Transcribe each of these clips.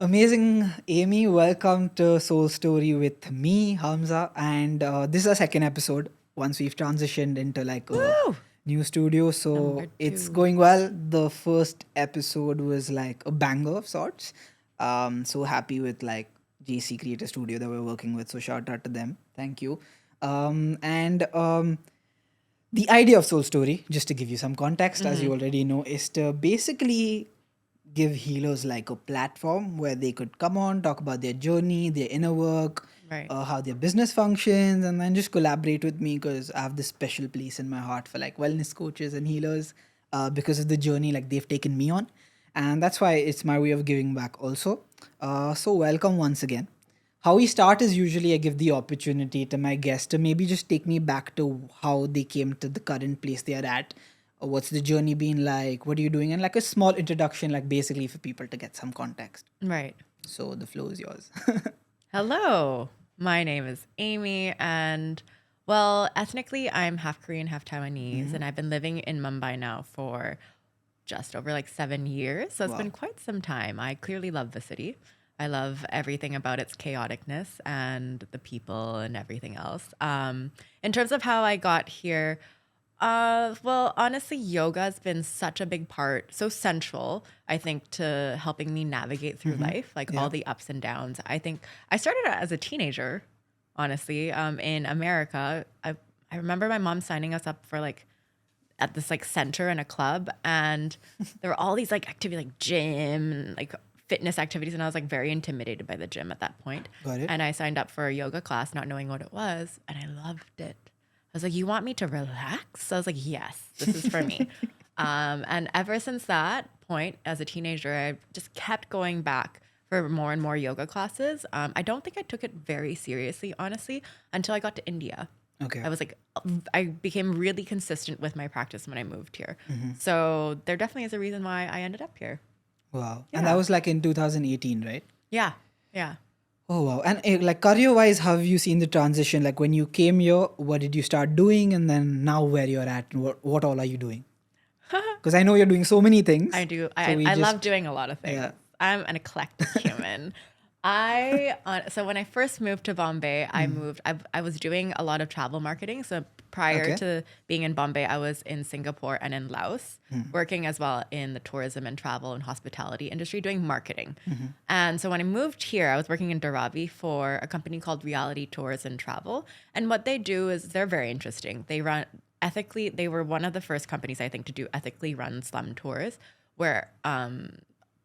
Amazing, Amy. Welcome to Soul Story with me, Hamza. And this is our second episode once we've transitioned into like a Woo! new studio. Number So it's two. going well. The first episode was like a banger of sorts. So happy with like JC Creator Studio that we're working with. So shout out to them. Thank you. And the idea of Soul Story, just to give you some context, as you already know, is to basically give healers like a platform where they could come on, talk about their journey, their inner work, Right. how their business functions, and then just collaborate with me because I have this special place in my heart for like wellness coaches and healers because of the journey like they've taken me on. And that's why it's my way of giving back also. So, welcome once again. How we start is usually I give the opportunity to my guests to maybe just take me back to how they came to the current place they are at. What's the journey been like? What are you doing? And like a small introduction, like basically for people to get some context. Right. So the flow is yours. Hello. My name is Amy, and well, ethnically, I'm half Korean, half Taiwanese, and I've been living in Mumbai now for just over like 7 years. So it's been Wow. quite some time. I clearly love the city. I love everything about its chaoticness and the people and everything else. In terms of how I got here, well, honestly, yoga has been such a big part, so central, I think, to helping me navigate through life, like all Yeah. the ups and downs. I think I started out as a teenager, honestly, in America. I remember my mom signing us up for like at this like center in a club, and there were all these like activity like gym and like fitness activities, and I was like very intimidated by the gym at that point. Got it. And I signed up for a yoga class not knowing what it was, and I loved it. I was like, "You want me to relax?" I was like, "Yes, this is for me." And ever since that point, as a teenager, I just kept going back for more and more yoga classes. I don't think I took it very seriously, honestly, until I got to India. Okay. I was like, I became really consistent with my practice when I moved here. So there definitely is a reason why I ended up here. Wow. And that Yeah. was like in 2018, right? Yeah. Yeah. Oh wow. And like career wise, how have you seen the transition? Like when you came here, what did you start doing? And then now where you're at, and what all are you doing? Because I know you're doing so many I things. do. So we I love just, doing a lot of yeah. things. I'm an eclectic human. So when I first moved to Bombay, I was doing a lot of travel marketing. So prior Okay. to being in Bombay, I was in Singapore and in Laos, working as well in the tourism and travel and hospitality industry, doing marketing. And so when I moved here, I was working in Dharavi for a company called Reality Tours and Travel. And what they do is they're very interesting. They run ethically. They were one of the first companies, I think, to do ethically run slum tours, where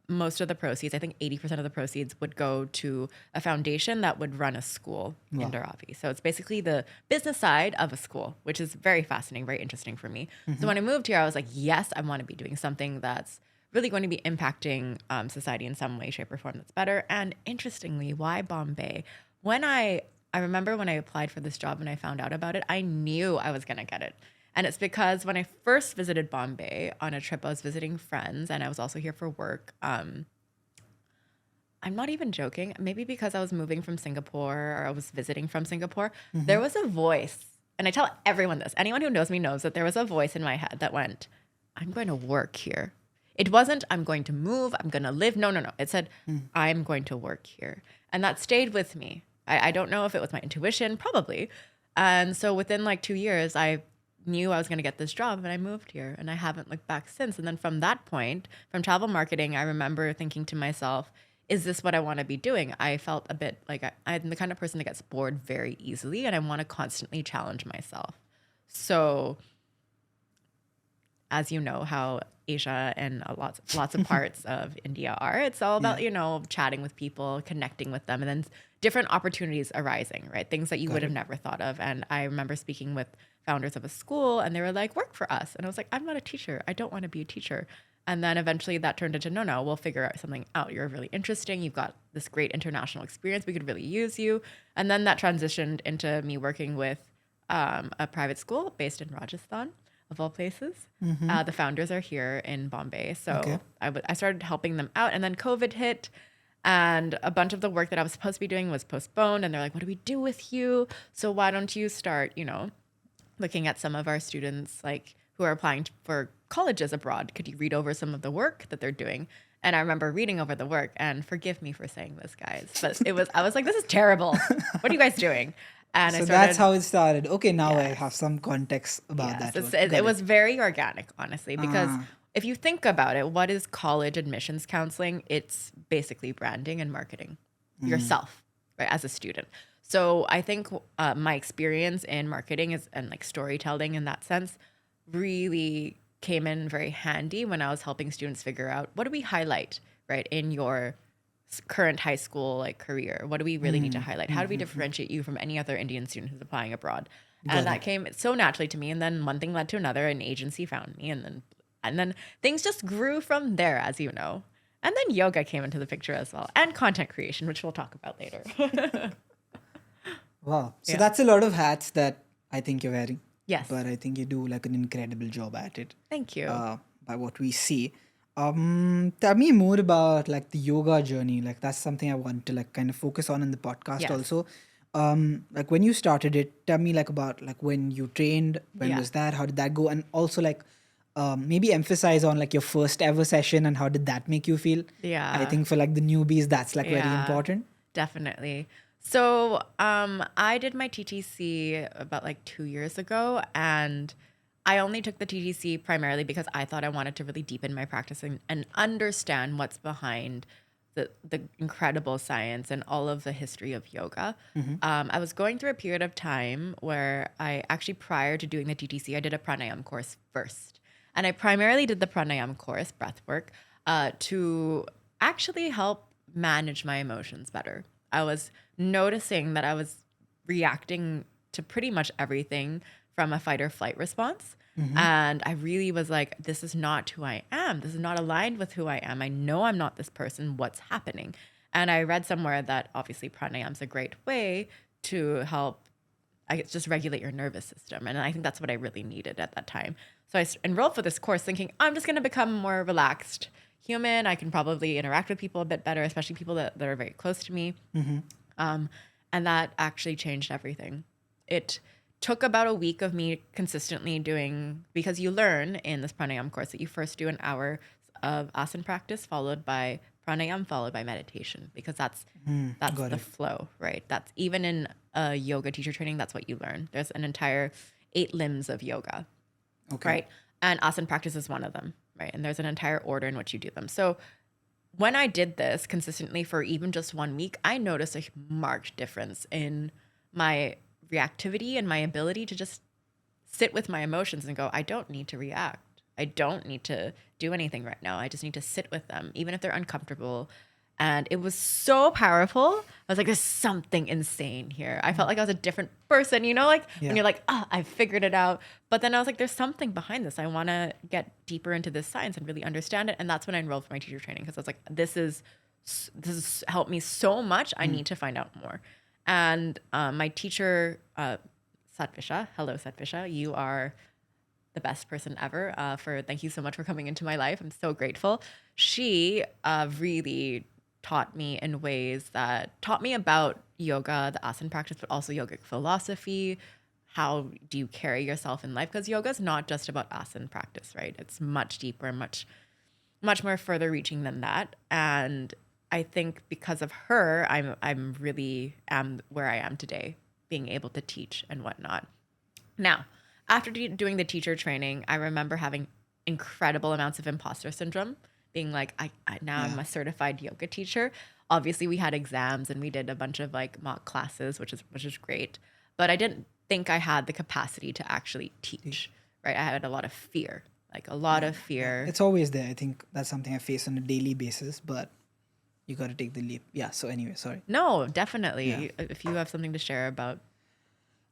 most of the proceeds, I think 80% of the proceeds, would go to a foundation that would run a school in Wow. Dharavi. So it's basically the business side of a school, which is very fascinating, very interesting for me. So when I moved here, I was like, yes, I want to be doing something that's really going to be impacting society in some way, shape, or form that's better. And interestingly, why Bombay? I remember when I applied for this job and I found out about it, I knew I was going to get it. And it's because when I first visited Bombay on a trip, I was visiting friends and I was also here for work. I'm not even joking. Maybe because I was moving from Singapore or I was visiting from Singapore, there was a voice. And I tell everyone this. Anyone who knows me knows that there was a voice in my head that went, I'm going to work here. It wasn't, I'm going to move, I'm going to live. No, no, no. It said, I'm going to work here. And that stayed with me. I don't know if it was my intuition, probably. And so within like 2 years, I knew I was going to get this job and I moved here and I haven't looked back since. And then from that point, from travel marketing, I remember thinking to myself, is this what I want to be doing? I felt a bit like I'm the kind of person that gets bored very easily and I want to constantly challenge myself. So, as you know, how Asia and lots of parts of India are, it's all about, Yeah. chatting with people, connecting with them, and then different opportunities arising, right? Things that you Got would have it. never thought of. And I remember speaking with founders of a school and they were like, work for us. And I was like, I'm not a teacher. I don't want to be a teacher. And then eventually that turned into, no, we'll figure out something out. You're really interesting. You've got this great international experience. We could really use you. And then that transitioned into me working with a private school based in Rajasthan, of all places. The founders are here in Bombay. Okay. So I started helping them out. And then COVID hit. And a bunch of the work that I was supposed to be doing was postponed. And they're like, what do we do with you? So why don't you start, looking at some of our students like who are applying for colleges abroad? Could you read over some of the work that they're doing? And I remember reading over the work, and forgive me for saying this, guys, but I was like, this is terrible. What are you guys doing? And I So that's started, how it started. Okay, now I yes, have some context about yes. that work. It Got was it. very organic, honestly, because Ah, if you think about it, what is college admissions counseling? It's basically branding and marketing yourself, right, as a student. So I think my experience in marketing and like storytelling in that sense really came in very handy when I was helping students figure out what do we highlight, right, in your current high school like career. What do we really need to highlight? How do we differentiate you from any other Indian student who's applying abroad? And got that it. came so naturally to me. And then one thing led to another. An agency found me, and then things just grew from there, as you know. And then yoga came into the picture as well, and content creation, which we'll talk about later. Wow. So Yeah. that's a lot of hats that I think you're wearing. Yes. But I think you do like an incredible job at it. Thank you. By what we see. Tell me more about like the yoga journey. Like that's something I want to like kind of focus on in the podcast Yes. also. Like when you started it, tell me like about like when you trained, when Yeah. was that, how did that go, and also like maybe emphasize on like your first ever session and how did that make you feel? I Yeah. think for like the newbies, that's like very Yeah. important. Definitely. So I did my TTC about like 2 years ago, and I only took the TTC primarily because I thought I wanted to really deepen my practice and understand what's behind the incredible science and all of the history of yoga. I was going through a period of time where I actually, prior to doing the TTC, I did a pranayam course first. And I primarily did the pranayam course, breath work, to actually help manage my emotions better. I was noticing that I was reacting to pretty much everything from a fight or flight response. And I really was like, this is not who I am. This is not aligned with who I am. I know I'm not this person. What's happening? And I read somewhere that obviously pranayam's a great way to help, I guess, just regulate your nervous system. And I think that's what I really needed at that time. So I enrolled for this course thinking, I'm just going to become more relaxed human. I can probably interact with people a bit better, especially people that are very close to me. And that actually changed everything. It took about a week of me consistently doing, because you learn in this pranayam course that you first do an hour of asana practice followed by pranayam followed by meditation, because that's Got the it. flow, right? That's even in a yoga teacher training, that's what you learn. There's an entire 8 limbs of yoga, Okay. right? And asana practice is one of them, right? And there's an entire order in which you do them. So when I did this consistently for even just 1 week, I noticed a marked difference in my reactivity and my ability to just sit with my emotions and go, I don't need to react. I don't need to do anything right now. I just need to sit with them, even if they're uncomfortable. And it was so powerful. I was like, there's something insane here. I felt like I was a different person, like Yeah. when you're like, I figured it out. But then I was like, there's something behind this. I want to get deeper into this science and really understand it. And that's when I enrolled for my teacher training, because I was like, this has helped me so much. I need to find out more. And my teacher, Satvisha, hello Satvisha, you are the best person ever. Thank you so much for coming into my life. I'm so grateful. She really taught me in ways that taught me about yoga, the asana practice, but also yogic philosophy. How do you carry yourself in life? Because yoga is not just about asana practice, right? It's much deeper, much more further reaching than that. And I think because of her, I'm really am where I am today, being able to teach and whatnot. Now, after doing the teacher training, I remember having incredible amounts of imposter syndrome, being like, I'm a certified yoga teacher. Obviously, we had exams and we did a bunch of like mock classes, which is great. But I didn't think I had the capacity to actually teach, right? I had a lot of fear, like a lot of fear. It's always there. I think that's something I face on a daily basis, but you got to take the leap. Yeah. So anyway, sorry. No, definitely. Yeah. If you have something to share about.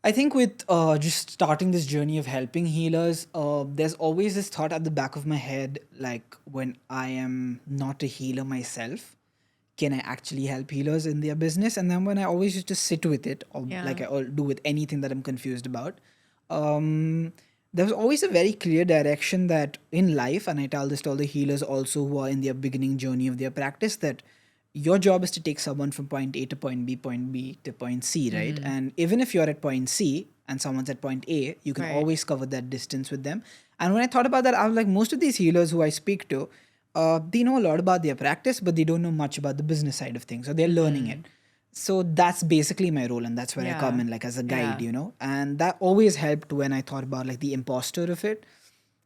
I think with just starting this journey of helping healers, there's always this thought at the back of my head, like when I am not a healer myself, can I actually help healers in their business? And then when I always used to sit with it, or Yeah. like I do with anything that I'm confused about, there was always a very clear direction that in life, and I tell this to all the healers also who are in their beginning journey of their practice, that your job is to take someone from point A to point B to point C, right? And even if you're at point C and someone's at point A, you can Right. always cover that distance with them. And when I thought about that, I was like, most of these healers who I speak to, They know a lot about their practice, but they don't know much about the business side of things. So they're learning it. So that's basically my role, and that's where I come Yeah. in, like as a guide, Yeah. And that always helped when I thought about like the imposter of it.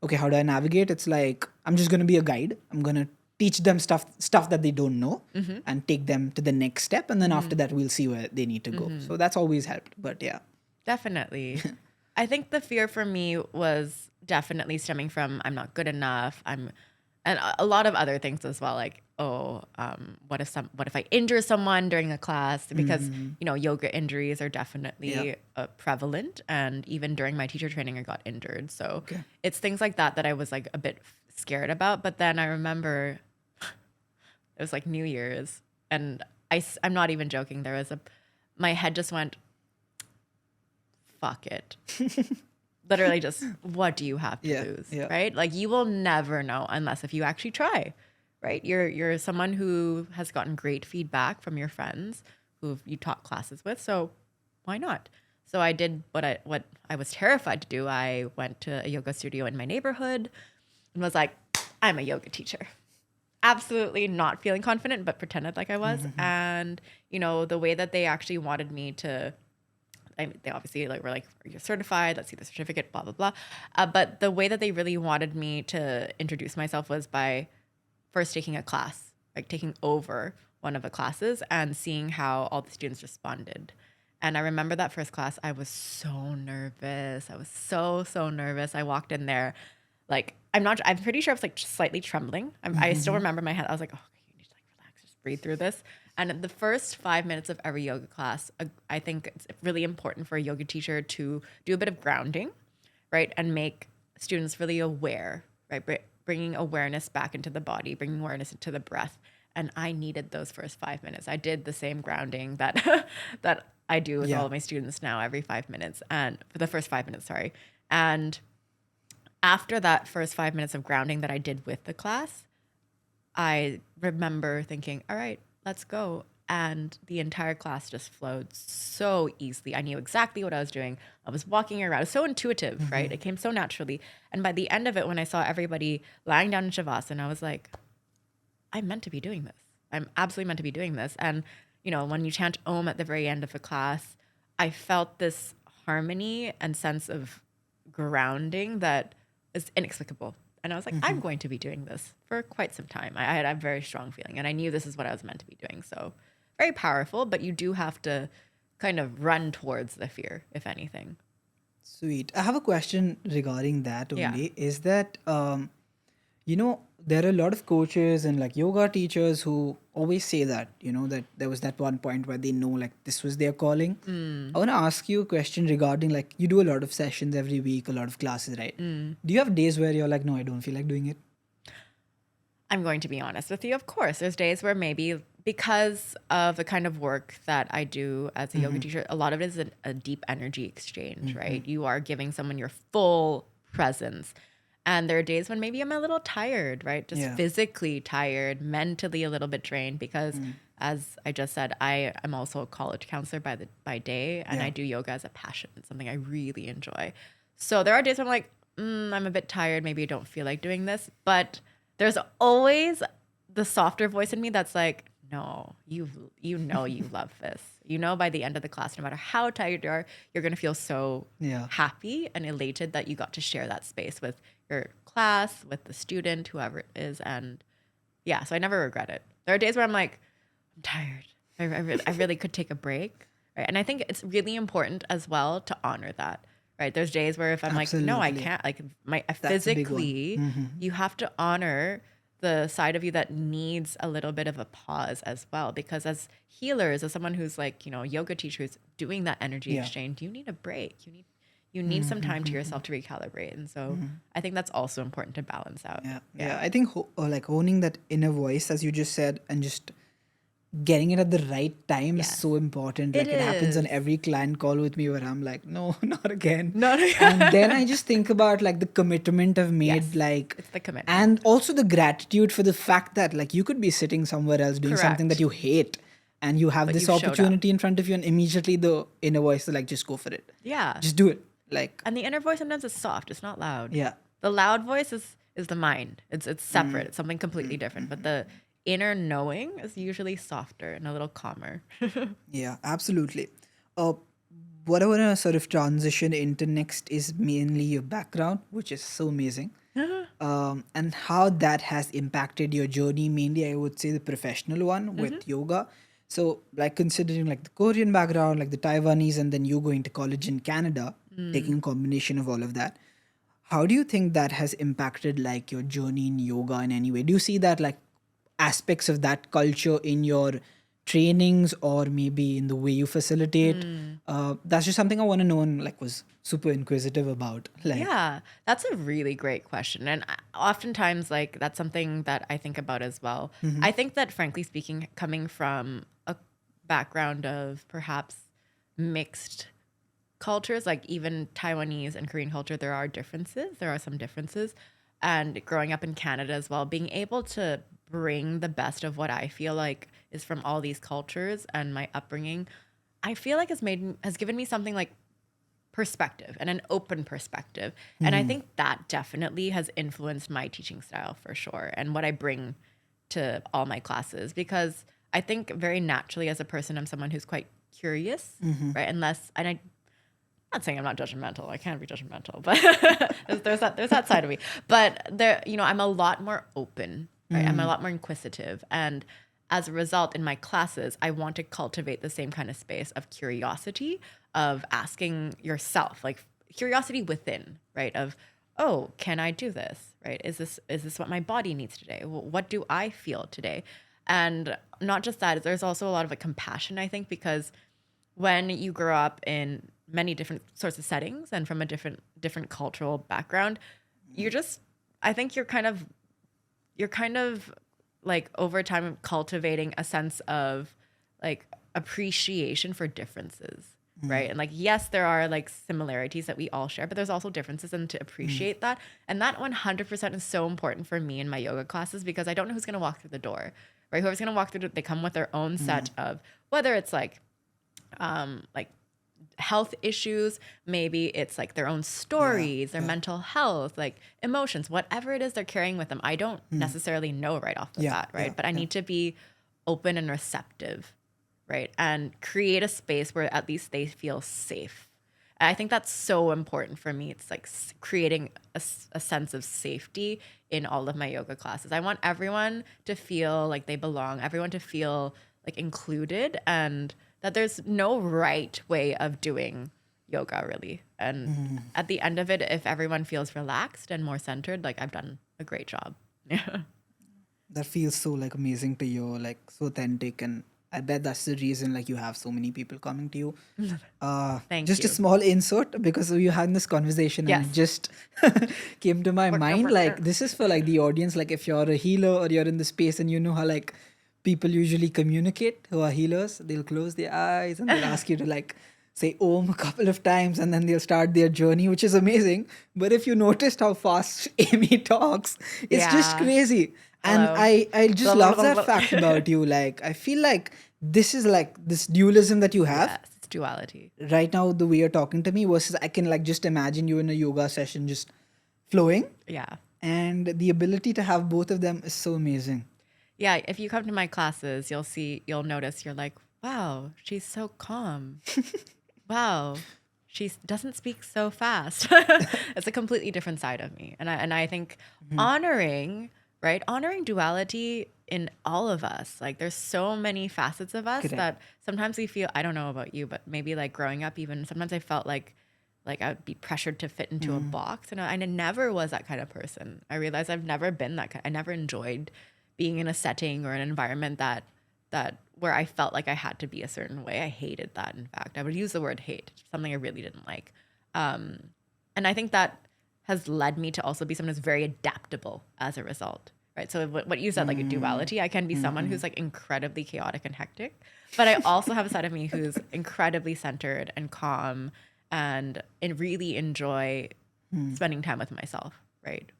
Okay, how do I navigate? It's like I'm just gonna be a guide. I'm gonna teach them stuff that they don't know, and take them to the next step, and then after that we'll see where they need to go. So that's always helped. But yeah, Definitely. I think the fear for me was definitely stemming from I'm not good enough. And a lot of other things as well, like, what if I injure someone during a class? Because, yoga injuries are definitely prevalent. And even during my teacher training, I got injured. So it's things like that I was like a bit scared about. But then I remember it was like New Year's, and I'm not even joking. My head just went, fuck it. Literally just, what do you have to lose, right? Like, you will never know unless if you actually try, right? You're someone who has gotten great feedback from your friends who you taught classes with, so why not? So I did what I was terrified to do. I went to a yoga studio in my neighborhood and was like, I'm a yoga teacher. Absolutely not feeling confident, but pretended like I was. And, the way that they actually wanted me to, they obviously were like, you're certified, let's see the certificate, blah, blah, blah. But the way that they really wanted me to introduce myself was by first taking a class, like taking over one of the classes and seeing how all the students responded. And I remember that first class, I was so nervous. I was so nervous. I walked in there, like, I'm pretty sure I was like slightly trembling. I still remember my head. I was like, oh, okay, you need to relax, just breathe through this. And the first 5 minutes of every yoga class, I think it's really important for a yoga teacher to do a bit of grounding, right? And make students really aware, right? Bringing awareness back into the body, bringing awareness into the breath. And I needed those first 5 minutes. I did the same grounding that that I do with all of my students now every 5 minutes, and for the first 5 minutes, sorry. And after that first 5 minutes of grounding that I did with the class, I remember thinking, all right, let's go. And the entire class just flowed so easily. I knew exactly what I was doing. I was walking around. It was so intuitive, right? It came so naturally. And by the end of it, when I saw everybody lying down in Shavasana, I was like, I'm meant to be doing this. I'm absolutely meant to be doing this. And, when you chant Om at the very end of a class, I felt this harmony and sense of grounding that is inexplicable. And I was like, I'm going to be doing this for quite some time. I had a very strong feeling, and I knew this is what I was meant to be doing. So very powerful, but you do have to kind of run towards the fear, if anything. Sweet. I have a question regarding that Yeah. only. Is that there are a lot of coaches and like yoga teachers who always say that, that there was that one point where they know like this was their calling. I want to ask you a question regarding like you do a lot of sessions every week, a lot of classes, right? Do you have days where you're like, no, I don't feel like doing it? I'm going to be honest with you. Of course, there's days where maybe because of the kind of work that I do as a yoga teacher, a lot of it is a deep energy exchange, right? You are giving someone your full presence. And there are days when maybe I'm a little tired, right? Just physically tired, mentally a little bit drained because as I just said, I am also a college counselor by day, and I do yoga as a passion, something I really enjoy. So there are days when I'm like, I'm a bit tired, maybe I don't feel like doing this, but there's always the softer voice in me that's like, no, you love this. By the end of the class, no matter how tired you are, you're going to feel so happy and elated that you got to share that space with your class, with the student, whoever it is. And yeah, so I never regret it. There are days where I'm like, I'm tired. I really could take a break. Right. And I think it's really important as well to honor that. Right. There's days where if I'm like, no, I can't, like physically, you have to honor the side of you that needs a little bit of a pause as well. Because as healers, as someone who's like, yoga teacher who's doing that energy exchange, you need a break. You need some time to yourself to recalibrate. And so I think that's also important to balance out. Yeah. I think like honing that inner voice, as you just said, and just getting it at the right time is so important. Like it happens on every client call with me where I'm like, no, not again. And then I just think about like the commitment I've made, like it's the commitment. And also the gratitude for the fact that like you could be sitting somewhere else doing something that you hate, and you have this opportunity in front of you, and immediately the inner voice is like, just go for it. Yeah. Just do it. Like, and the inner voice sometimes is soft. It's not loud. Yeah. The loud voice is is the mind. It's separate. It's something completely different. But the inner knowing is usually softer and a little calmer. Yeah, absolutely. Uh, what I want to sort of transition into next is mainly your background, which is so amazing, and how that has impacted your journey. Mainly, I would say the professional one with yoga. So, like considering like the Korean background, like the Taiwanese, and then you going to college in Canada, taking a combination of all of that. How do you think that has impacted like your journey in yoga in any way? Do you see that like aspects of that culture in your trainings or maybe in the way you facilitate? That's just something I want to know and like was super inquisitive about. Like, Yeah, that's a really great question. And oftentimes, like, that's something that I think about as well. I think that, frankly speaking, coming from a background of perhaps mixed cultures, like even Taiwanese and Korean culture, there are differences. There are some differences. And growing up in Canada as well, being able to bring the best of what I feel like is from all these cultures and my upbringing, I feel like has given me something like perspective and an open perspective. And I think that definitely has influenced my teaching style for sure and what I bring to all my classes, because I think very naturally as a person, I'm someone who's quite curious, right? I'm not saying I'm not judgmental. I can't be judgmental, but there's that side of me. But I'm a lot more open, right? I'm a lot more inquisitive, and as a result, in my classes, I want to cultivate the same kind of space of curiosity, of asking yourself, like curiosity within, right? Of, oh, can I do this? Right? Is this what my body needs today? What do I feel today? And not just that, there's also a lot of like compassion, I think, because when you grow up in many different sorts of settings and from a different cultural background, I think you're kind of like over time cultivating a sense of like appreciation for differences, right? And like, yes, there are like similarities that we all share, but there's also differences, and to appreciate that. And that 100% is so important for me in my yoga classes, because I don't know who's going to walk through the door, right? Whoever's going to walk through, they come with their own set of, whether it's like health issues, maybe it's like their own stories, their mental health, like emotions, whatever it is they're carrying with them. I don't necessarily know right off the bat, right? But I need to be open and receptive, right? And create a space where at least they feel safe. And I think that's so important for me. It's like creating a sense of safety in all of my yoga classes. I want everyone to feel like they belong, everyone to feel like included, and that there's no right way of doing yoga, really. And at the end of it, if everyone feels relaxed and more centered, like I've done a great job. Yeah. that feels so like amazing to you, like so authentic, and I bet that's the reason like you have so many people coming to you. Thank Just a you. small insert because we had this conversation and Yes. it just came to my mind. Like this is for like the audience. Like if you're a healer or you're in the space and you know how like people usually communicate who are healers, they'll close their eyes and they'll ask you to like say Om a couple of times and then they'll start their journey, which is amazing. But if you noticed how fast Amy talks, it's just Yeah. crazy. And Hello. I just love that fact about you. Like I feel like this is like this dualism that you have Yes, it's duality. right now, the way you're talking to me, versus I can like just imagine you in a yoga session just flowing, Yeah. and the ability to have both of them is so amazing. Yeah. If you come to my classes, you'll notice, you're like, wow, she's so calm. Wow, she doesn't speak so fast. It's a completely different side of me. And I think honoring, right? Honoring duality in all of us. Like there's so many facets of us Correct. that sometimes we feel, I don't know about you, but maybe like growing up, even sometimes I felt like I would be pressured to fit into a box. And I never was that kind of person. I realized I've never been that kind. I never enjoyed being in a setting or an environment that where I felt like I had to be a certain way. I hated that. In fact, I would use the word hate, something I really didn't like. And I think that has led me to also be someone who's very adaptable as a result, right? So what you said, like a duality, I can be someone who's like incredibly chaotic and hectic, but I also have a side of me who's incredibly centered and calm and really enjoy spending time with myself, right?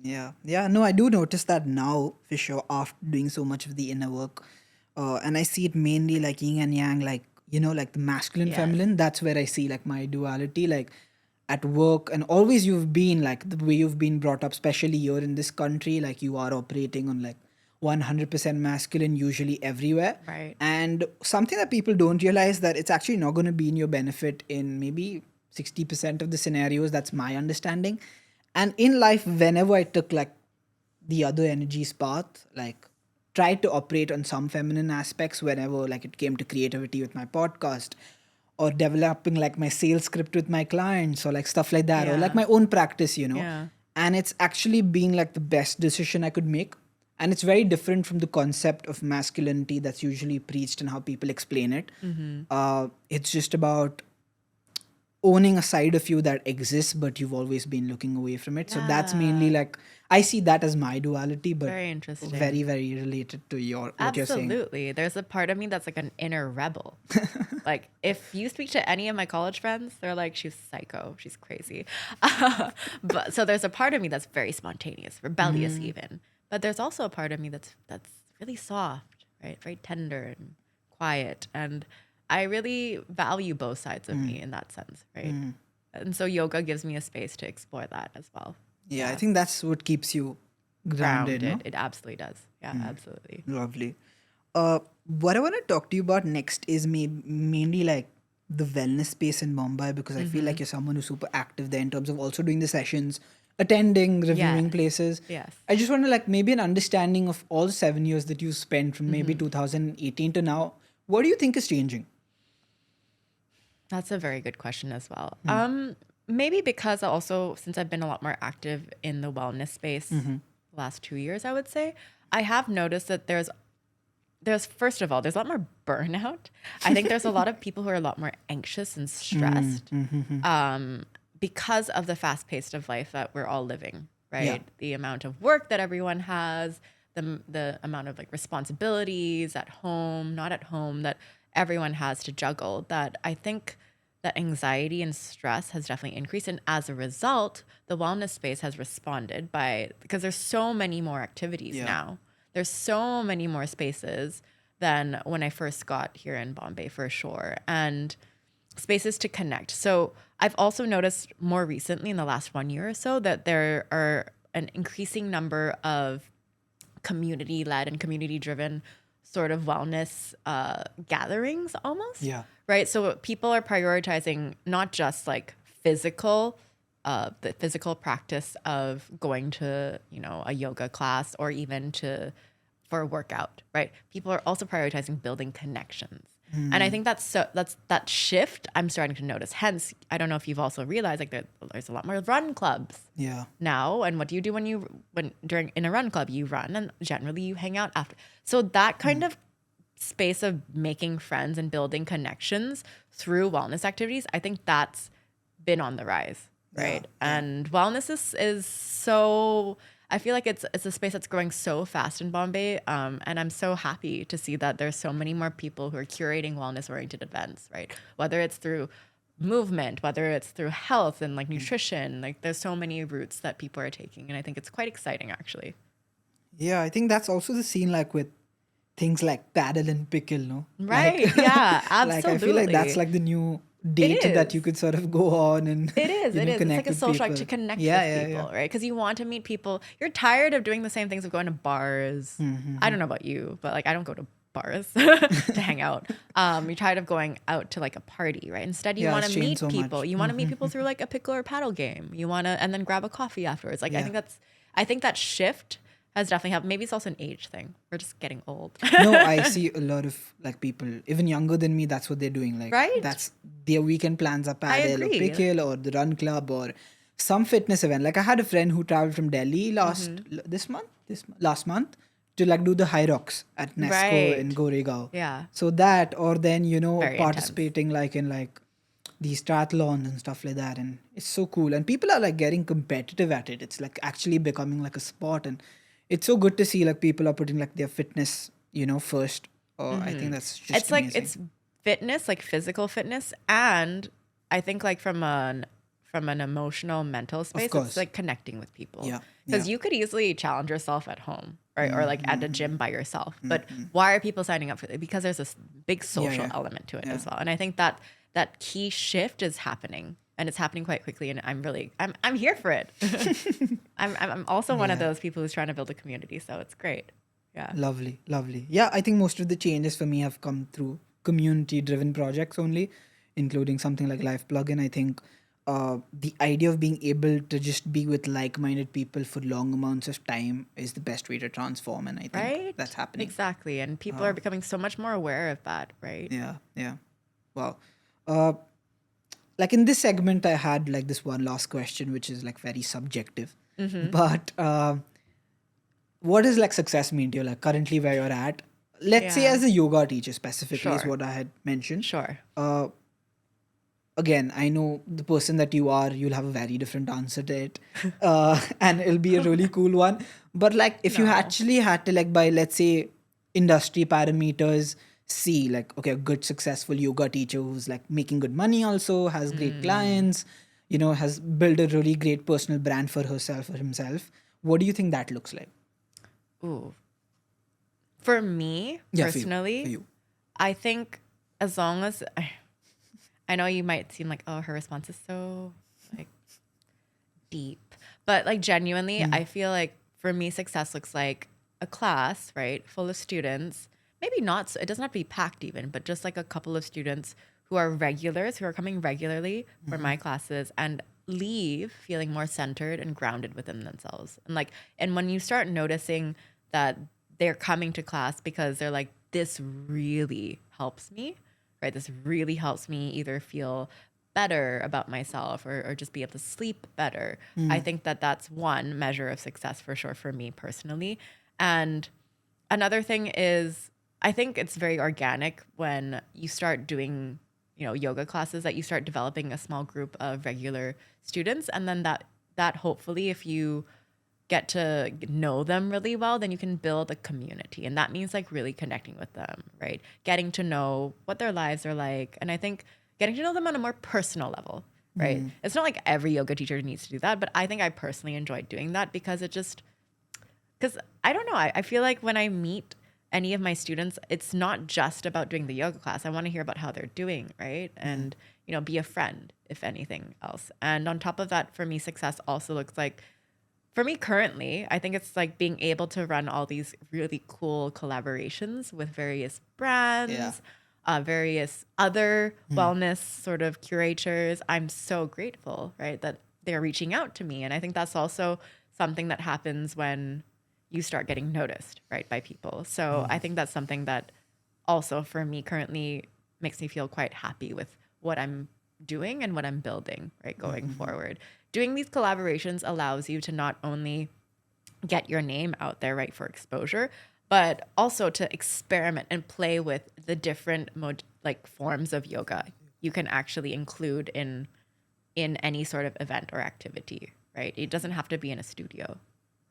Yeah, no, I do notice that now for sure after doing so much of the inner work, and I see it mainly like yin and yang, like like the masculine, Yes. feminine. That's where I see like my duality. Like at work, and always you've been like the way you've been brought up, especially here in this country, like you are operating on like 100% masculine usually everywhere. Right. And something that people don't realize that it's actually not going to be in your benefit in maybe 60% of the scenarios. That's my understanding. And in life, whenever I took like the other energies path, like tried to operate on some feminine aspects whenever like it came to creativity with my podcast, or developing like my sales script with my clients, or like stuff like that, or like Yeah. my own practice, Yeah. and it's actually being like the best decision I could make. And it's very different from the concept of masculinity that's usually preached and how people explain it. It's just about owning a side of you that exists, but you've always been looking away from it. So that's mainly Yeah. like, I see that as my duality, but Very interesting. very, very related to what you're saying. Absolutely. There's a part of me that's like an inner rebel. Like, if you speak to any of my college friends, they're like, she's psycho, she's crazy. But so there's a part of me that's very spontaneous, rebellious even. But there's also a part of me that's really soft, right? Very tender and quiet. And I really value both sides of me in that sense, right? And so yoga gives me a space to explore that as well. Yeah, I think that's what keeps you grounded, no? It absolutely does. Yeah, absolutely. Lovely. What I want to talk to you about next is mainly like the wellness space in Mumbai, because I feel like you're someone who's super active there in terms of also doing the sessions, attending, reviewing Yes. places. Yes. I just want to like maybe an understanding of all the 7 years that you spent from maybe 2018 to now. What do you think is changing? That's a very good question as well. Maybe because also, since I've been a lot more active in the wellness space the last 2 years, I would say, I have noticed that there's first of all, there's a lot more burnout. I think there's a lot of people who are a lot more anxious and stressed because of the fast pace of life that we're all living, right? Yeah. The amount of work that everyone has, the amount of like responsibilities at home, not at home, that everyone has to juggle, that I think that anxiety and stress has definitely increased. And as a result, the wellness space has responded because there's so many more activities now. There's so many more spaces than when I first got here in Bombay, for sure. And spaces to connect. So I've also noticed more recently in the last 1 year or so that there are an increasing number of community-led and community-driven sort of wellness gatherings almost. Yeah. Right. So people are prioritizing not just like the physical practice of going to, a yoga class or even for a workout, right? People are also prioritizing building connections. And I think that's that shift I'm starting to notice. Hence, I don't know if you've also realized like there's a lot more run clubs now. And what do you do in a run club? You run and generally you hang out after. So that kind of space of making friends and building connections through wellness activities, I think that's been on the rise, right? And wellness is so, I feel like it's a space that's growing so fast in Bombay, and I'm so happy to see that there's so many more people who are curating wellness-oriented events, right? Whether it's through movement, whether it's through health and like nutrition, like there's so many routes that people are taking, and I think it's quite exciting, actually. Yeah, I think that's also the scene like with things like paddle and pickle, no? Right. Yeah, absolutely. Like I feel like that's like the new date that you could sort of go on and It is. It's connect like a with social people. to connect with people, right? Because you want to meet people. You're tired of doing the same things of going to bars. I don't know about you, but like I don't go to bars to hang out. You're tired of going out to like a party, right? Instead, you want to meet so people. much. You want to meet people through like a pickle or paddle game. You want to, and then grab a coffee afterwards. Like I think that shift has definitely helped. Maybe it's also an age thing. We're just getting old. No, I see a lot of like people even younger than me. That's what they're doing. Like Right? that's their weekend plans are paddle or agree. pickle or the run club or some fitness event. Like I had a friend who traveled from Delhi last month to like do the high rocks at Nesco Right. in Goregaon. Yeah. So that, or then Very participating like in like these triathlons and stuff like that, and it's so cool. And people are like getting competitive at it. It's like actually becoming like a sport, and it's so good to see like people are putting like their fitness, first. I think that's just It's like amazing. it's fitness, like physical fitness, and I think like from an emotional, mental space, course. it's like connecting with people. Yeah, Because yeah. you could easily challenge yourself at home, right? Or like at a gym by yourself. But why are people signing up for it? Because there's this big social element to it as well. And I think that key shift is happening and it's happening quite quickly. And I'm here for it. I'm also one of Yeah. those people who's trying to build a community. So it's great. Yeah. Lovely, lovely. Yeah, I think most of the changes for me have come through community-driven projects only, including something like Life Plugin. I think the idea of being able to just be with like-minded people for long amounts of time is the best way to transform, and I think that's Right? happening. Exactly. And people are becoming so much more aware of that, right? Yeah, yeah. Wow. Uh, like in this segment, I had like this one last question, which is like very subjective, but what does like success mean to you? Like currently where you're at, let's say Yeah. as a yoga teacher specifically is Sure. what I had mentioned. Sure. Again, I know the person that you are, you'll have a very different answer to it, and it'll be a really cool one. But like if you No. actually had to like by let's say industry parameters see like okay, a good successful yoga teacher who's like making good money, also has great clients, has built a really great personal brand for herself or himself, what do you think that looks like? Ooh. For me, Yeah, personally, for you. I think as long as I know you might seem like, oh, her response is so like deep, but like genuinely, I feel like for me, success looks like a class, right, full of students. Maybe not. It doesn't have to be packed even, but just like a couple of students who are regulars, who are coming regularly for my classes and leave feeling more centered and grounded within themselves. And when you start noticing that they're coming to class because they're like, this really helps me, right? This really helps me either feel better about myself or just be able to sleep better. I think that that's one measure of success for sure for me personally. And another thing is, I think it's very organic when you start doing, yoga classes, that you start developing a small group of regular students. And then that hopefully, if you get to know them really well, then you can build a community. And that means like really connecting with them, right? Getting to know what their lives are like. And I think getting to know them on a more personal level, right? It's not like every yoga teacher needs to do that, but I think I personally enjoy doing that because because I don't know, I feel like when I meet any of my students, it's not just about doing the yoga class. I want to hear about how they're doing, right? And, be a friend, if anything else. And on top of that, for me, success also looks like, for me currently, I think it's like being able to run all these really cool collaborations with various brands, various other wellness sort of curators. I'm so grateful, right, that they're reaching out to me. And I think that's also something that happens when you start getting noticed, right, by people. So I think that's something that also for me currently makes me feel quite happy with what I'm doing and what I'm building, right, going forward. Doing these collaborations allows you to not only get your name out there, right, for exposure, but also to experiment and play with the different forms of yoga you can actually include in any sort of event or activity, right? It doesn't have to be in a studio,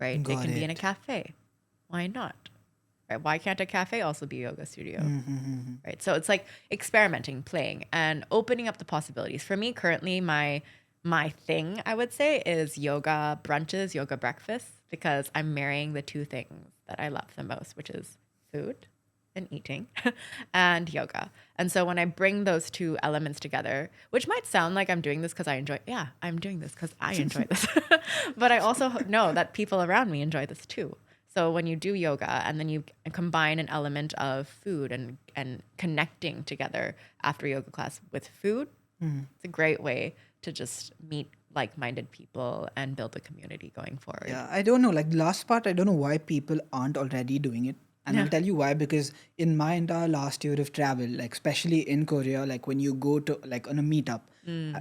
right? It Got can be in a it. cafe. Why not? Right? Why can't a cafe also be a yoga studio? Right? So it's like experimenting, playing, and opening up the possibilities. For me, currently, my thing, I would say, is yoga brunches, yoga breakfasts, because I'm marrying the two things that I love the most, which is food and eating and yoga. And so when I bring those two elements together, which might sound like I'm doing this because I enjoy, yeah, I'm doing this because I enjoy this. But I also know that people around me enjoy this too. So when you do yoga and then you combine an element of food and connecting together after yoga class with food, it's a great way to just meet like-minded people and build a community going forward. Yeah, I don't know. Like the last part, I don't know why people aren't already doing it. And I'll Yeah. tell you why, because in my entire last year of travel, like especially in Korea, like when you go to like on a meetup,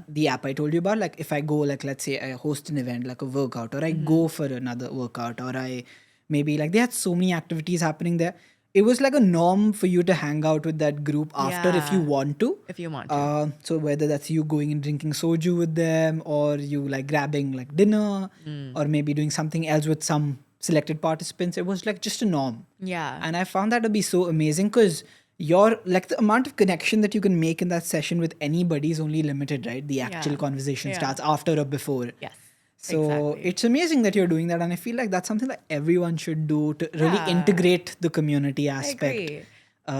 the app I told you about, like if I go, like let's say I host an event, like a workout, or I go for another workout, or I maybe like they had so many activities happening there. It was like a norm for you to hang out with that group after if you Yeah, want to. if you want to. So whether that's you going and drinking soju with them, or you like grabbing like dinner, or maybe doing something else with some selected participants, it was like just a norm. Yeah. And I found that to be so amazing because your like the amount of connection that you can make in that session with anybody is only limited, right? The actual Yeah. conversation Yeah. starts after or before. Yes. So Exactly. it's amazing that you're doing that, and I feel like that's something that everyone should do to really Yeah. integrate the community I aspect agree.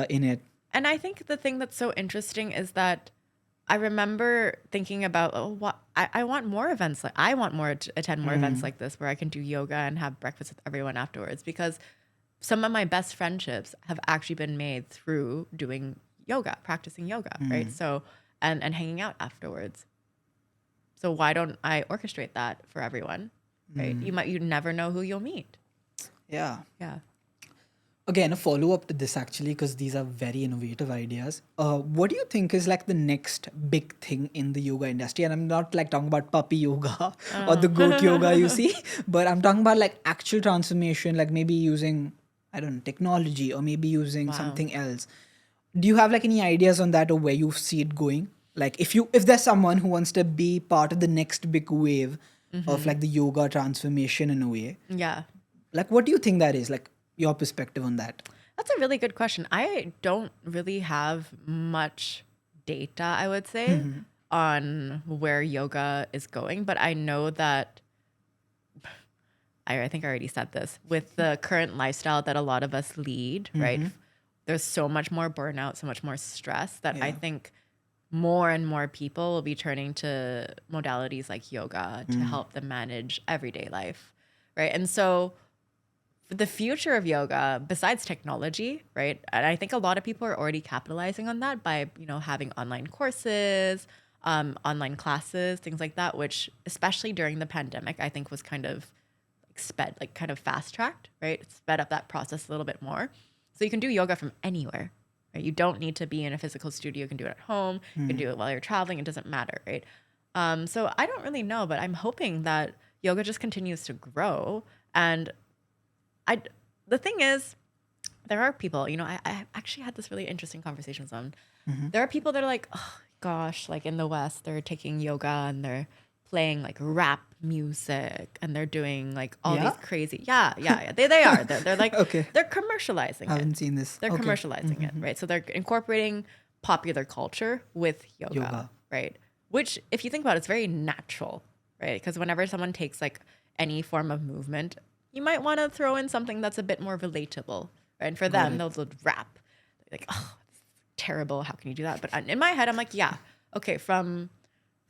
in it. And I think the thing that's so interesting is that I remember thinking about, I want more events. Like I want more to attend more events like this where I can do yoga and have breakfast with everyone afterwards, because some of my best friendships have actually been made through doing yoga, practicing yoga, right? So, and hanging out afterwards. So why don't I orchestrate that for everyone, right? You never know who you'll meet. Yeah. Yeah. Again, a follow up to this actually, because these are very innovative ideas. What do you think is like the next big thing in the yoga industry? And I'm not like talking about puppy yoga or the goat yoga you see, but I'm talking about like actual transformation, like maybe using, I don't know, technology or maybe using Wow. something else. Do you have like any ideas on that or where you see it going? Like if there's someone who wants to be part of the next big wave of like the yoga transformation in a way, Yeah. like what do you think that is? Like your perspective on that? That's a really good question. I don't really have much data, I would say, on where yoga is going, but I know that I think I already said this with the current lifestyle that a lot of us lead, right? There's so much more burnout, so much more stress that I think more and more people will be turning to modalities like yoga to help them manage everyday life, right? And so the future of yoga, besides technology, right? And I think a lot of people are already capitalizing on that by, having online courses, online classes, things like that, which especially during the pandemic, I think was kind of kind of fast tracked, right? It sped up that process a little bit more. So you can do yoga from anywhere, right? You don't need to be in a physical studio. You can do it at home. You can do it while you're traveling. It doesn't matter, right? So I don't really know, but I'm hoping that yoga just continues to grow. And the thing is, there are people, I actually had this really interesting conversation with someone. There are people that are like, oh gosh, like in the West, they're taking yoga and they're playing like rap music and they're doing like all these crazy, yeah. They are. They're like, Okay. they're commercializing I it. haven't seen this. They're Okay. commercializing it, right? So they're incorporating popular culture with yoga, right? Which, if you think about it, it's very natural, right? Because whenever someone takes like any form of movement, you might want to throw in something that's a bit more relatable, right? And for them, they'll rap. Like, oh, it's terrible. How can you do that? But in my head, I'm like, yeah, okay, from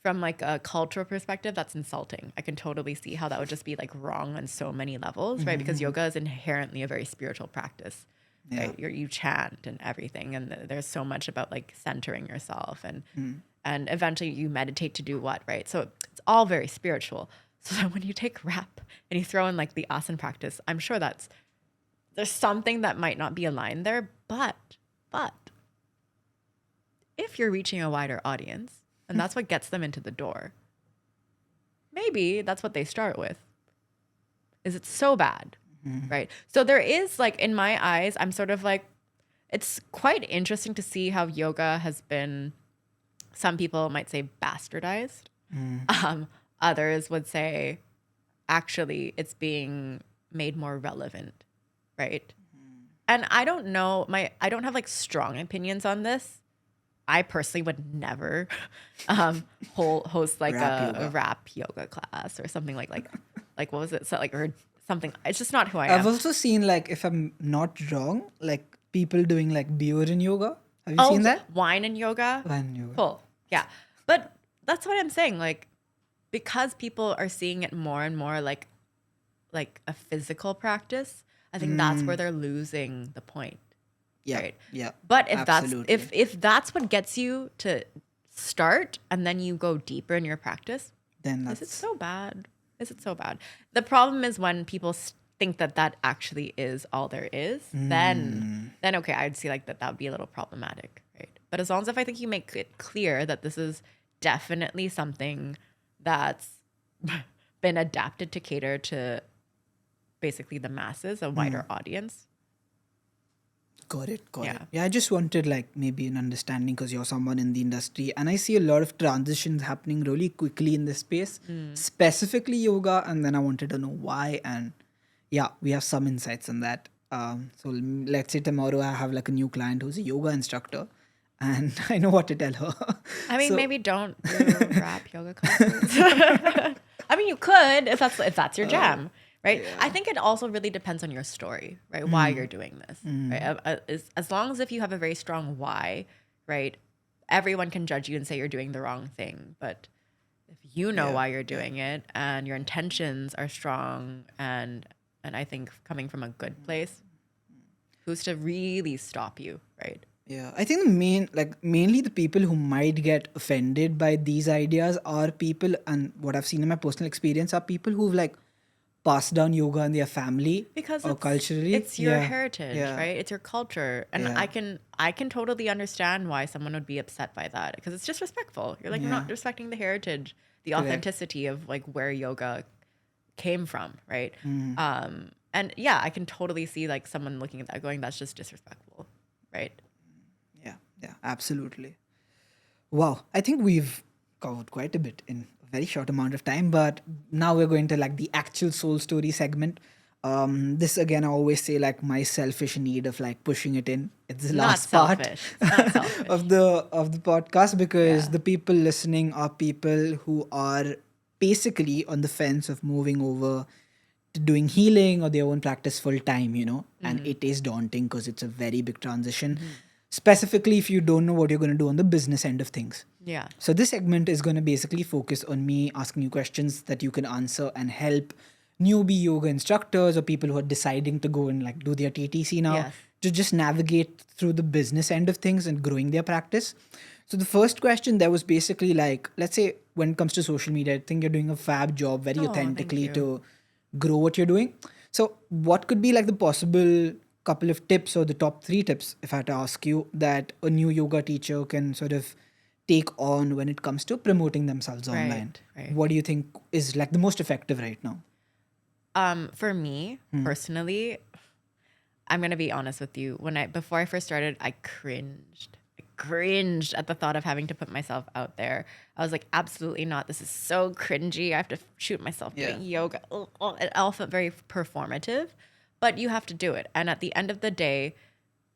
like a cultural perspective, that's insulting. I can totally see how that would just be like wrong on so many levels, right? Because yoga is inherently a very spiritual practice, right? You chant and everything, and there's so much about like centering yourself, and eventually you meditate to do what, right? So it's all very spiritual. So that when you take rap and you throw in like the asana practice, I'm sure there's something that might not be aligned there, but if you're reaching a wider audience, and that's what gets them into the door, maybe that's what they start with. Is it so bad, right? So there is like, in my eyes, I'm sort of like, it's quite interesting to see how yoga has been, some people might say bastardized. Others would say, actually, it's being made more relevant, right? And I don't know, I don't have like strong opinions on this. I personally would never host like a rap yoga class or something like what was it? So like, or something. It's just not who I am. I've also seen, like, if I'm not wrong, like people doing like beer in yoga. Have you seen that? Wine and yoga? Wine and yoga. Cool. Yeah. But that's what I'm saying. Like, because people are seeing it more and more like a physical practice, I think that's where they're losing the point. Yeah. Right? Yeah. But if absolutely. if that's what gets you to start and then you go deeper in your practice, then is it that's so bad? Is it so bad? The problem is when people think that actually is all there is, then okay, I'd see like that would be a little problematic, right? But as long as if I think you make it clear that this is definitely something that's been adapted to cater to basically the masses, a wider audience. Got it. Yeah, I just wanted like maybe an understanding because you're someone in the industry and I see a lot of transitions happening really quickly in this space, specifically yoga, and then I wanted to know why. And yeah, we have some insights on that. So let's say tomorrow I have like a new client who's a yoga instructor and I know what to tell her. I mean, So- maybe don't do rap yoga classes. I mean, you could if that's your jam. Right. I think it also really depends on your story, right? Why you're doing this, right? As long as if you have a very strong why, right? everyone can judge you and say you're doing the wrong thing. But if you know why you're doing it and your intentions are strong and I think coming from a good place, who's to really stop you, right? Yeah, I think mainly the people who might get offended by these ideas are people, and what I've seen in my personal experience are people who've like passed down yoga in their family Because or culturally. it's your heritage, Yeah. right? It's your culture. And Yeah. I can totally understand why someone would be upset by that because it's disrespectful. You're like, you're not respecting the heritage, the authenticity of like where yoga came from, right? And yeah, I can totally see like someone looking at that going, that's just disrespectful, right? Yeah, absolutely. Wow, I think we've covered quite a bit in a very short amount of time, but now we're going to like the actual soul story segment. This again, I always say like my selfish need of like pushing it in. It's the Not last part selfish. It's not selfish. of the podcast because Yeah. the people listening are people who are basically on the fence of moving over to doing healing or their own practice full time, and it is daunting because it's a very big transition. Specifically, if you don't know what you're going to do on the business end of things. Yeah. So this segment is going to basically focus on me asking you questions that you can answer and help newbie yoga instructors or people who are deciding to go and like do their TTC now Yes. to just navigate through the business end of things and growing their practice. So the first question there was basically like, let's say when it comes to social media, I think you're doing a fab job very Oh, thank authentically you. to grow what you're doing. So what could be like the possible couple of tips or the top 3 tips, if I had to ask you, that a new yoga teacher can sort of take on when it comes to promoting themselves online? Right. What do you think is like the most effective right now? For me personally, I'm gonna be honest with you. Before I first started, I cringed. I cringed at the thought of having to put myself out there. I was like, absolutely not. This is so cringy. I have to shoot myself doing yoga. It all felt very performative, but you have to do it. And at the end of the day,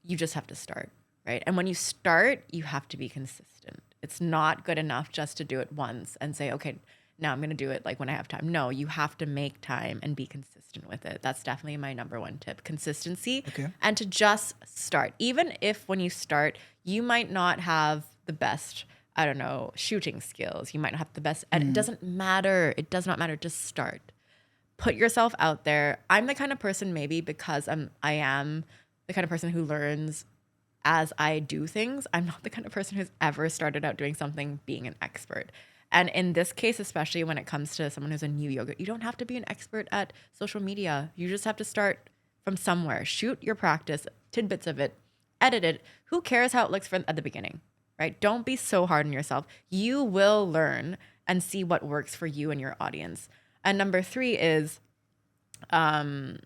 you just have to start, right? And when you start, you have to be consistent. It's not good enough just to do it once and say, okay, now I'm going to do it like when I have time. No, you have to make time and be consistent with it. That's definitely my number one tip, consistency. Okay. And to just start. Even if when you start, you might not have the best, I don't know, shooting skills. You might not have the best, and it doesn't matter. It does not matter. Just start. Put yourself out there. I'm the kind of person, maybe because I am the kind of person who learns as I do things. I'm not the kind of person who's ever started out doing something being an expert. And in this case, especially when it comes to someone who's a new yoga, you don't have to be an expert at social media. You just have to start from somewhere. Shoot your practice, tidbits of it, edit it. Who cares how it looks at the beginning, right? Don't be so hard on yourself. You will learn and see what works for you and your audience. And number 3 is, I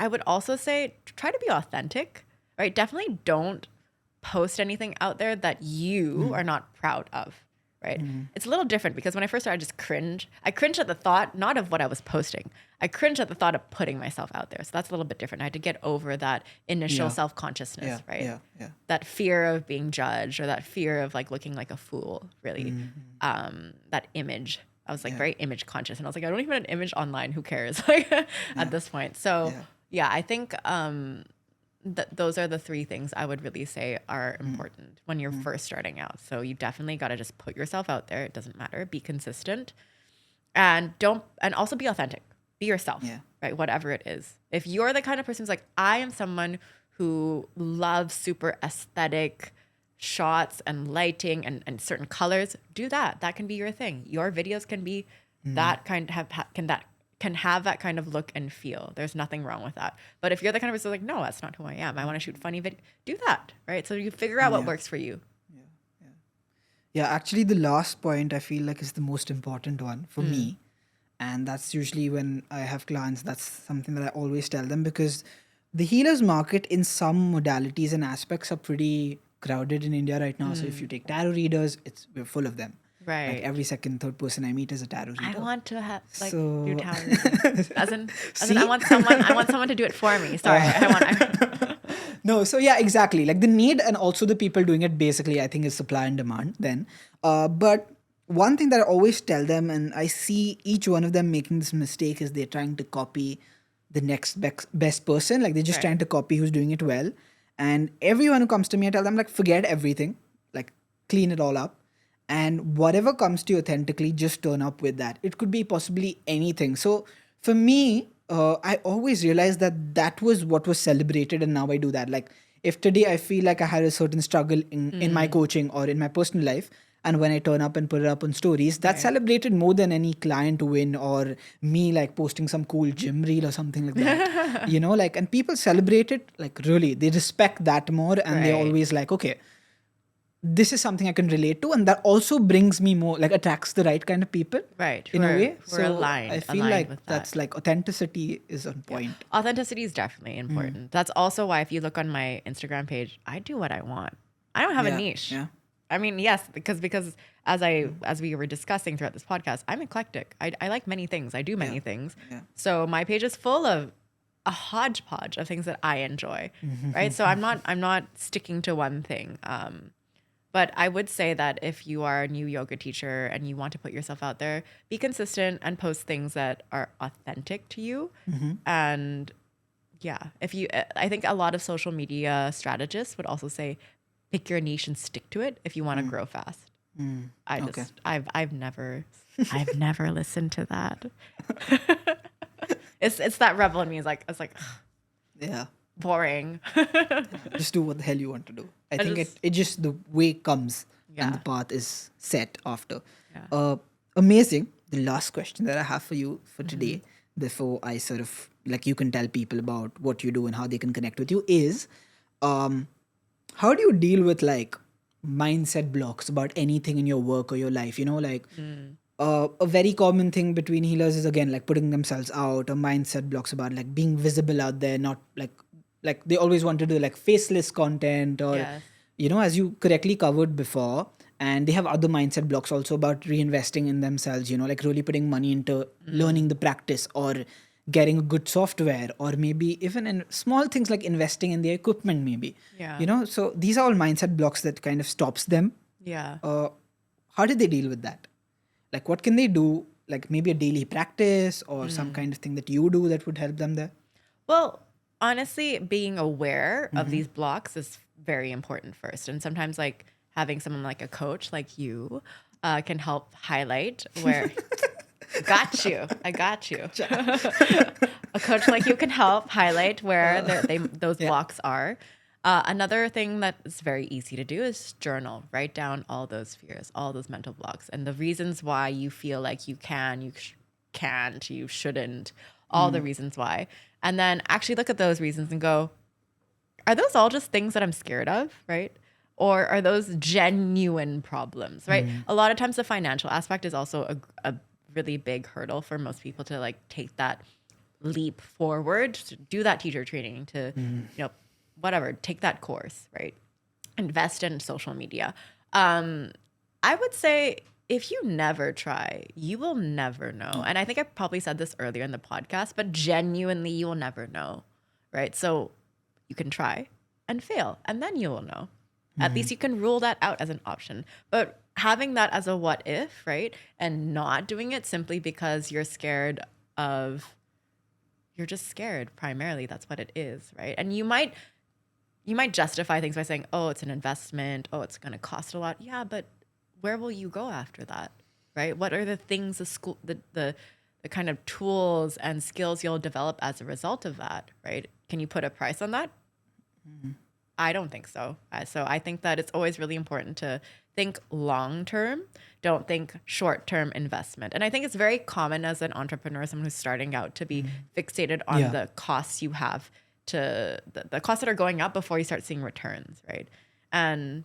would also say try to be authentic, right? Definitely don't post anything out there that you are not proud of, right? It's a little different because when I first started, I just cringe. I cringed at the thought, not of what I was posting. I cringed at the thought of putting myself out there. So that's a little bit different. I had to get over that initial self-consciousness, right? Yeah. That fear of being judged or that fear of like looking like a fool, really. That image. I was like very image conscious and I was like, I don't even have an image online. Who cares? Like at this point. So yeah, I think those are the 3 things I would really say are important when you're first starting out. So you definitely got to just put yourself out there. It doesn't matter. Be consistent and also be authentic. Be yourself, right? Whatever it is. If you're the kind of person who's like, I am someone who loves super aesthetic shots and lighting and certain colors, do that. That can be your thing. Your videos can be that kind can have that kind of look and feel. There's nothing wrong with that. But if you're the kind of person like, no, that's not who I am. I want to shoot funny video. Do that, right? So you figure out what works for you. Yeah, actually, the last point I feel like is the most important one for me. And that's usually when I have clients, that's something that I always tell them because the healers market in some modalities and aspects are pretty crowded in India right now. So if you take tarot readers, we're full of them. Right. Like every second, third person I meet is a tarot reader. I want to have So- do tarot readings. As in I want someone to do it for me. Sorry. No, so yeah, exactly. Like the need and also the people doing it basically, I think is supply and demand then. But one thing that I always tell them, and I see each one of them making this mistake, is they're trying to copy the next best person. Like they're just trying to copy who's doing it well. And everyone who comes to me, I tell them like, forget everything. Like clean it all up, and whatever comes to you authentically, just turn up with that. It could be possibly anything. So for me, I always realized that that was what was celebrated, and now I do that. Like if today I feel like I had a certain struggle in my coaching or in my personal life, and when I turn up and put it up on stories, that's celebrated more than any client win or me like posting some cool gym reel or something like that. Like, and people celebrate it, like really, they respect that more, and they're Right. always like, okay, this is something I can relate to, and that also brings me more, like attracts the right kind of people, Right. in a way. Who are So aligned I feel aligned like with that's that. like authenticity is on point. Authenticity is definitely important. That's also why if you look on my Instagram page, I do what I want. I don't have a Yeah, niche. yeah. I mean, yes, because as we were discussing throughout this podcast, I'm eclectic. I like many things. I do many things. yeah. So my page is full of a hodgepodge of things that I enjoy. Right. So I'm not sticking to one thing. But I would say that if you are a new yoga teacher and you want to put yourself out there, be consistent and post things that are authentic to you. And yeah, I think a lot of social media strategists would also say, pick your niche and stick to it if you want to grow fast. Okay. I've never listened to that. It's that rebel in me. It's like Yeah. boring. Just do what the hell you want to do. I think just- it just the way comes and the Yeah. path is set after. Yeah. Amazing. The last question that I have for you for Mm-hmm. today, before I sort of like you can tell people about what you do and how they can connect with you, is how do you deal with like mindset blocks about anything in your work or your life? Like a very common thing between healers is again like putting themselves out, or mindset blocks about like being visible out there, not like they always want to do like faceless content, or Yes. as you correctly covered before. And they have other mindset blocks also about reinvesting in themselves, like really putting money into learning the practice, or getting a good software, or maybe even in small things like investing in their equipment maybe. Yeah. So these are all mindset blocks that kind of stops them. Yeah. How did they deal with that? Like what can they do, like maybe a daily practice or some kind of thing that you do that would help them there? Well, honestly, being aware of these blocks is very important first. And sometimes, like, having someone like a coach like you can help highlight where. Got you. I got you. A coach like you can help highlight where those blocks are. Another thing that is very easy to do is journal. Write down all those fears, all those mental blocks, and the reasons why you feel like you can't, you shouldn't, all the reasons why. And then actually look at those reasons and go, are those all just things that I'm scared of, right? Or are those genuine problems, right? A lot of times the financial aspect is also a really big hurdle for most people to like take that leap forward, to do that teacher training, to, whatever, take that course, right? Invest in social media. I would say if you never try, you will never know. And I think I probably said this earlier in the podcast, but genuinely, you will never know, right? So you can try and fail, and then you will know. At least you can rule that out as an option. But having that as a what if, right? And not doing it simply because you're just scared primarily. That's what it is, right? And you might justify things by saying, oh, it's an investment. Oh, it's going to cost a lot. Yeah, but where will you go after that, right? What are the things, the kind of tools and skills you'll develop as a result of that, right? Can you put a price on that? I don't think so. So I think that it's always really important to think long term. Don't think short term investment. And I think it's very common as an entrepreneur, someone who's starting out, to be fixated on the costs you have, to the costs that are going up before you start seeing returns, right? And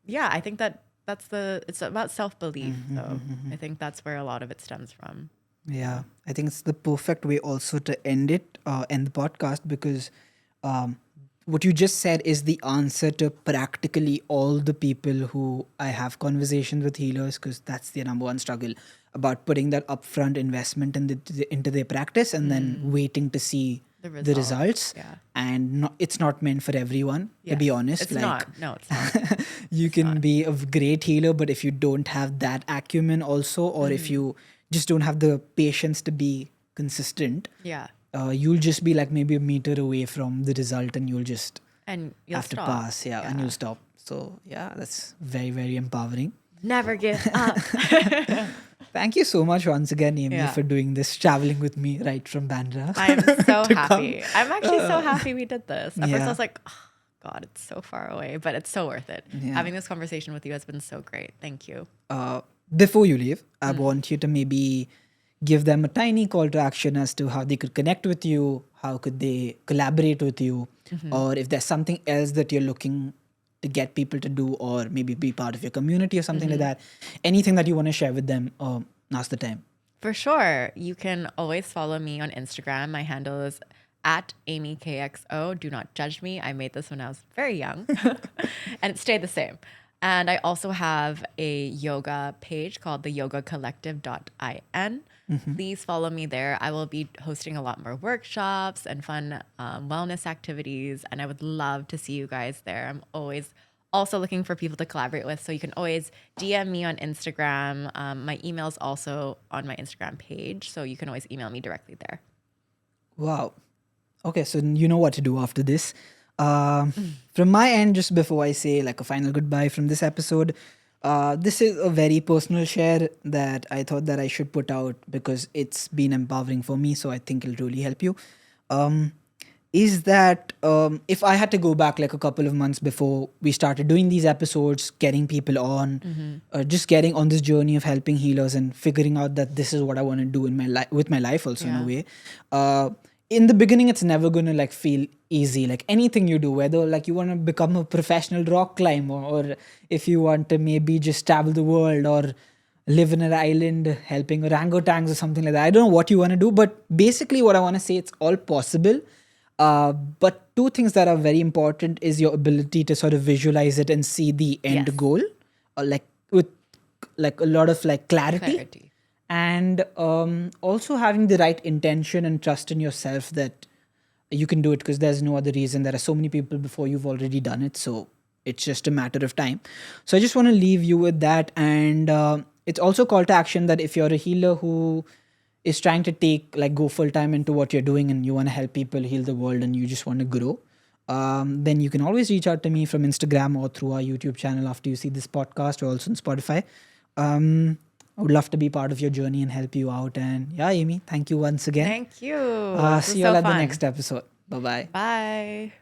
yeah, I think it's about self belief. So I think that's where a lot of it stems from. Yeah, I think it's the perfect way also to end the podcast, because what you just said is the answer to practically all the people who I have conversations with healers, because that's their number one struggle, about putting that upfront investment into their practice and then waiting to see the results. Yeah. And it's not meant for everyone, to be Yes. honest. It's like, not. No, it's not. you can be a great healer, but if you don't have that acumen also, or if you just don't have the patience to be consistent, Yeah. you'll just be like maybe a meter away from the result, and you'll just And you'll have stop. to pass, and you'll stop. So yeah, that's very, very empowering. Never give up. Thank you so much once again, Amy, Yeah. for doing this, traveling with me right from Bandra. I'm so to come. happy. I'm actually so happy we did this. At first, I Yeah. was like, oh, God, it's so far away, but it's so worth it. Yeah. Having this conversation with you has been so great. Thank you. Before you leave, I want you to maybe give them a tiny call to action as to how they could connect with you, how could they collaborate with you, or if there's something else that you're looking to get people to do, or maybe be part of your community or something like that. Anything that you want to share with them, now's the time. For sure. You can always follow me on Instagram. My handle is at AmyKXO. Do not judge me. I made this when I was very young and it stayed the same. And I also have a yoga page called theyogacollective.in. Please follow me there. I will be hosting a lot more workshops and fun wellness activities. And I would love to see you guys there. I'm always also looking for people to collaborate with. So you can always DM me on Instagram. My email is also on my Instagram page. So you can always email me directly there. Wow. Okay, so you know what to do after this. From my end, just before I say like a final goodbye from this episode, this is a very personal share that I thought that I should put out because it's been empowering for me. So I think it'll really help you. Is that if I had to go back like a couple of months before we started doing these episodes, getting people on, just getting on this journey of helping healers and figuring out that this is what I want to do in my life, with my life also in a way. In the beginning, it's never going to like feel easy. Like anything you do, whether like you want to become a professional rock climber, or if you want to maybe just travel the world or live in an island helping orangutans or something like that. I don't know what you want to do, but basically what I want to say, it's all possible. But two things that are very important is your ability to sort of visualize it and see the end Yes. goal, like with like a lot of like clarity. And also having the right intention and trust in yourself that you can do it, because there's no other reason. There are so many people before you've already done it, so it's just a matter of time. So I just want to leave you with that. And it's also a call to action that if you're a healer who is trying to go full time into what you're doing and you want to help people heal the world and you just want to grow, then you can always reach out to me from Instagram or through our YouTube channel after you see this podcast, or also on Spotify. I would love to be part of your journey and help you out. And yeah, Amy, thank you once again. Thank you. This was See you all so at the fun. next episode. Bye-bye. Bye.